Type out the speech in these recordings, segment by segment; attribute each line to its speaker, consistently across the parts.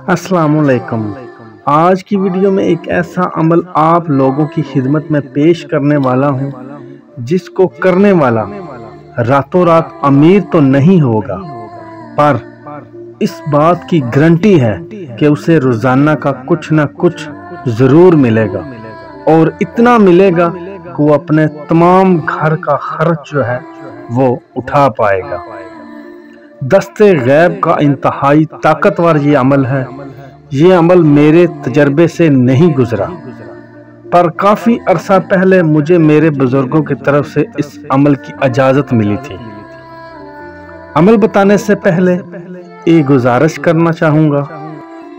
Speaker 1: अस्सलाम वालेकुम। आज की वीडियो में एक ऐसा अमल आप लोगों की खिदमत में पेश करने वाला हूँ जिसको करने वाला रातों रात अमीर तो नहीं होगा, पर इस बात की गारंटी है कि उसे रोजाना का कुछ ना कुछ जरूर मिलेगा, और इतना मिलेगा कि वो अपने तमाम घर का खर्च जो है वो उठा पाएगा। दस्ते गैब का इंतहाई ताकतवर ये अमल है। ये अमल मेरे तजर्बे से नहीं गुजरा, पर काफ़ी अरसा पहले मुझे मेरे बुजुर्गों की तरफ से इस अमल की इजाज़त मिली थी। अमल बताने से पहले एक गुजारिश करना चाहूँगा।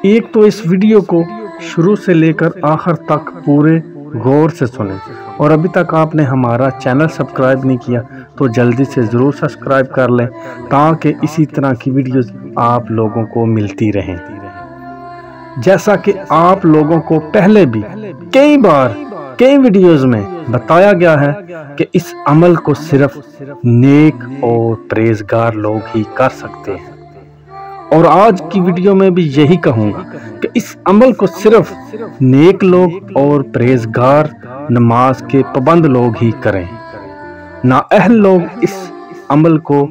Speaker 1: एक तो इस वीडियो को शुरू से लेकर आखिर तक पूरे गौर से सुनें, और अभी तक आपने हमारा चैनल सब्सक्राइब नहीं किया तो जल्दी से ज़रूर सब्सक्राइब कर लें, ताकि इसी तरह की वीडियोस आप लोगों को मिलती रहें। जैसा कि आप लोगों को पहले भी कई बार कई वीडियोस में बताया गया है कि इस अमल को सिर्फ नेक और परहेज़गार लोग ही कर सकते हैं, और आज की वीडियो में भी यही कहूँगा कि इस अमल को सिर्फ नेक लोग और परहेज़गार नमाज के पाबंद लोग ही करें। नाअहल लोग इस अमल को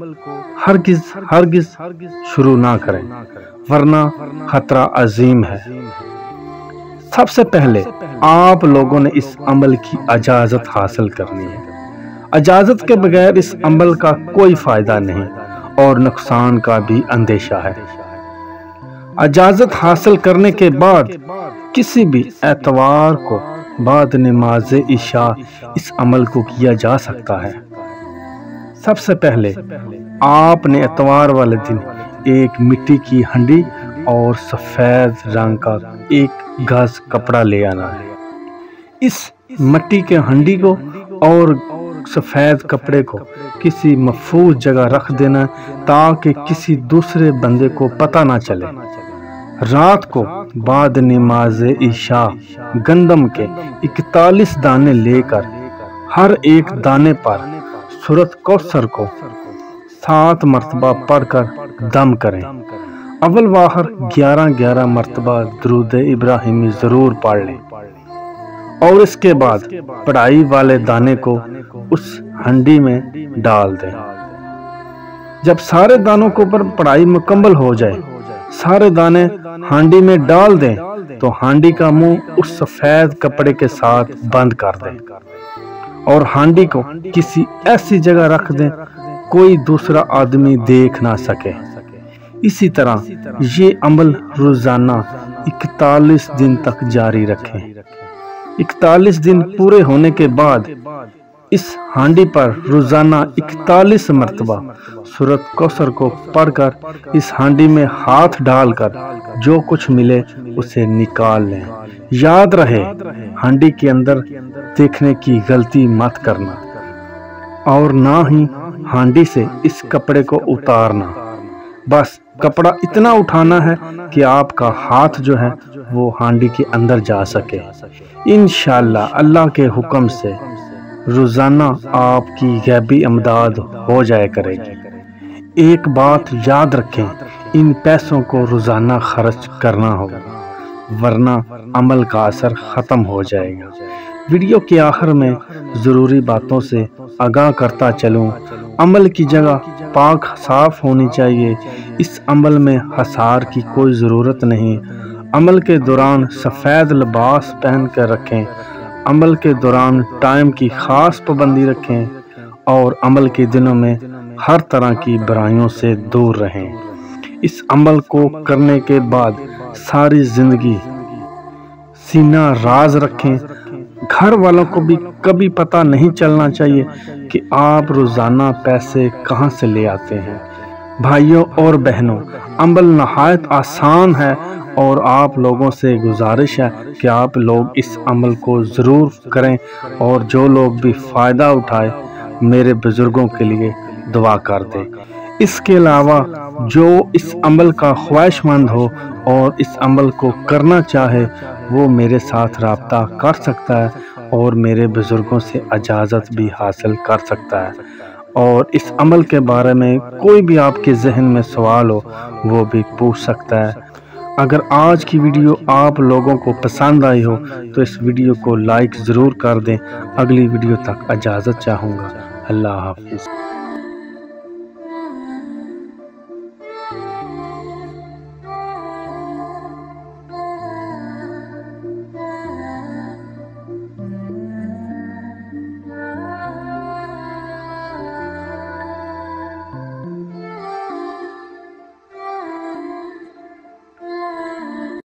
Speaker 1: हरगिज़ शुरू ना करें, वरना खतरा अजीम है। सबसे पहले आप लोगों ने इस अमल की इजाज़त हासिल करनी है। इजाज़त के बगैर इस अमल का कोई फायदा नहीं और नुकसान का भी अंदेशा है। इजाज़त हासिल करने के बाद किसी भी एतवार को बाद नमाज इशा इस अमल को किया जा सकता है। सबसे पहले आपने एतवार वाले दिन एक मिट्टी की हंडी और सफ़ेद रंग का एक गज कपड़ा ले आना है। इस मिट्टी के हंडी को और सफ़ेद कपड़े को किसी महफूज जगह रख देना, ताकि किसी दूसरे बंदे को पता ना चले। रात को बाद नमाज इशा गंदम के 41 दाने लेकर हर एक दाने पर सूरत कौसर को 7 मरतबा पढ़कर दम करें। अव्वल वाहर 11 मरतबा दुरूद इब्राहिमी ज़रूर पढ़ लें, और इसके बाद पढ़ाई वाले दाने को उस हंडी में डाल दें। जब सारे दानों के ऊपर पढ़ाई मुकम्मल हो जाए, सारे दाने हांडी में डाल दें, तो हांडी का मुंह उस सफ़ेद कपड़े के साथ बंद कर दें, और हांडी को किसी ऐसी जगह रख दें कोई दूसरा आदमी देख ना सके। इसी तरह ये अमल रोजाना 41 दिन तक जारी रखें। 41 दिन पूरे होने के बाद इस हांडी पर रोजाना 41 मरतबा सूरत कौसर को पढ़कर इस हांडी में हाथ डालकर जो कुछ मिले उसे निकाल लें। याद रहे, हांडी के अंदर देखने की गलती मत करना, और ना ही हांडी से इस कपड़े को उतारना। बस कपड़ा इतना उठाना है कि आपका हाथ जो है वो हांडी के अंदर जा सके। इंशाअल्लाह अल्लाह के हुक्म से रोजाना आपकी गैबी इमदाद हो जाया करेगी। एक बात याद रखें, इन पैसों को रोजाना खर्च करना होगा, वरना अमल का असर ख़त्म हो जाएगा। वीडियो के आखिर में ज़रूरी बातों से आगाह करता चलूँ। अमल की जगह पाक साफ होनी चाहिए। इस अमल में हसार की कोई ज़रूरत नहीं। अमल के दौरान सफ़ेद लिबास पहन कर रखें। अमल के दौरान टाइम की ख़ास पाबंदी रखें, और अमल के दिनों में हर तरह की बुराइयों से दूर रहें। इस अमल को करने के बाद सारी ज़िंदगी सीना राज रखें। घर वालों को भी कभी पता नहीं चलना चाहिए कि आप रोज़ाना पैसे कहाँ से ले आते हैं। भाइयों और बहनों, अमल नहायत आसान है, और आप लोगों से गुजारिश है कि आप लोग इस अमल को ज़रूर करें, और जो लोग भी फ़ायदा उठाए मेरे बुज़ुर्गों के लिए दुआ कर दें। इसके अलावा जो इस अमल का ख्वाहिशमंद हो और इस अमल को करना चाहे, वो मेरे साथ राब्ता कर सकता है और मेरे बुज़ुर्गों से इजाज़त भी हासिल कर सकता है। और इस अमल के बारे में कोई भी आपके जहन में सवाल हो वो भी पूछ सकता है। اگر آج کی ویڈیو آپ لوگوں کو پسند آئی ہو تو اس ویڈیو کو لائک ضرور کر دیں۔ اگلی ویڈیو تک اجازت چاہوں گا۔ اللہ حافظ۔